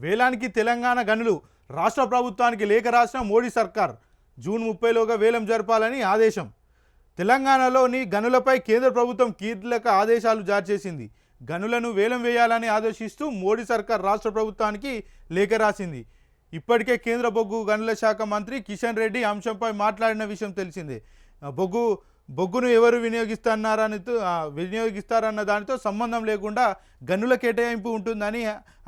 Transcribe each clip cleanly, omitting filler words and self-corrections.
వేలానికి తెలంగాణ గనులు రాష్ట్ర ప్రభుత్వానికి లేఖ రాసిన మోడీ సర్కార్ జూన్ 30లోగా వేలం జరపాలని ఆదేశం. తెలంగాణలోని గనులపై కేంద్ర ప్రభుత్వం కీలక ఆదేశాలు జారీ చేసింది. గనులను వేలం వేయాలని ఆదేశిస్తూ మోడీ సర్కార్ రాష్ట్ర ప్రభుత్వానికి లేఖ రాసింది. ఇప్పటికే కేంద్ర బొగ్గు గనుల శాఖ మంత్రి కిషన్ రెడ్డి అంశంపై మాట్లాడిన విషయం తెలిసిందే. బొగ్గును ఎవరు వినియోగిస్తారన్న దానితో సంబంధం లేకుండా గనుల కేటాయింపు ఉంటుందని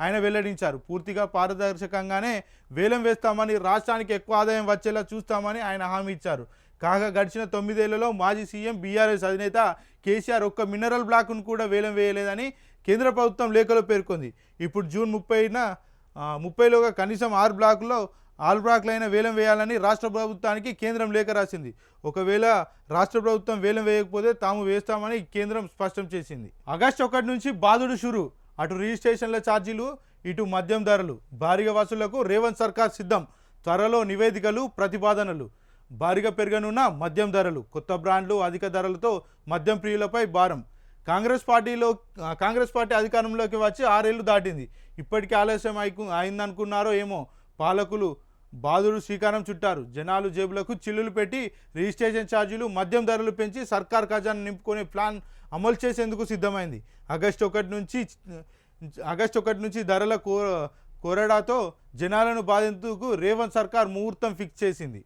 ఆయన వెల్లడించారు. పూర్తిగా పారదర్శకంగానే వేలం వేస్తామని, రాష్ట్రానికి ఎక్కువ ఆదాయం వచ్చేలా చూస్తామని ఆయన హామీ ఇచ్చారు. కాగా గడిచిన 9 ఏళ్లలో మాజీ సీఎం బీఆర్ఎస్ అధినేత కేసీఆర్ ఒక్క మినరల్ బ్లాక్ను కూడా వేలం వేయలేదని కేంద్ర ప్రభుత్వం లేఖలో పేర్కొంది. ఇప్పుడు జూన్ 30లోగా కనీసం 6 బ్లాకులైన వేలం వేయాలని రాష్ట్ర ప్రభుత్వానికి కేంద్రం లేఖ రాసింది. ఒకవేళ రాష్ట్ర ప్రభుత్వం వేలం వేయకపోతే తాము వేస్తామని కేంద్రం స్పష్టం చేసింది. ఆగస్టు 1 నుంచి బాదుడు షురు. అటు రిజిస్ట్రేషన్ల ఛార్జీలు, ఇటు మద్యం ధరలు భారీగా వసూళ్లకు రేవంత్ సర్కార్ సిద్ధం. త్వరలో నివేదికలు, ప్రతిపాదనలు. భారీగా పెరగనున్న మద్యం ధరలు, కొత్త బ్రాండ్లు, అధిక ధరలతో మద్యం ప్రియులపై భారం. కాంగ్రెస్ పార్టీ అధికారంలోకి వచ్చి 6 ఏళ్లు దాటింది. ఇప్పటికీ ఆలస్యం అయిందనుకున్నారో ఏమో, పాలకులు బాదుడు శ్రీకారం చుట్టారు. జనాలు జేబులకు చిల్లులు పెట్టి రిజిస్ట్రేషన్ ఛార్జీలు, మద్యం ధరలు పెంచి సర్కార్ ఖజానా నింపుకునే ప్లాన్ అమలు చేసేందుకు సిద్ధమైంది. ఆగస్టు 1 నుంచి ధరల కొరడాతో జనాలను బాధేందుకు రేవంత్ సర్కార్ ముహూర్తం ఫిక్స్ చేసింది.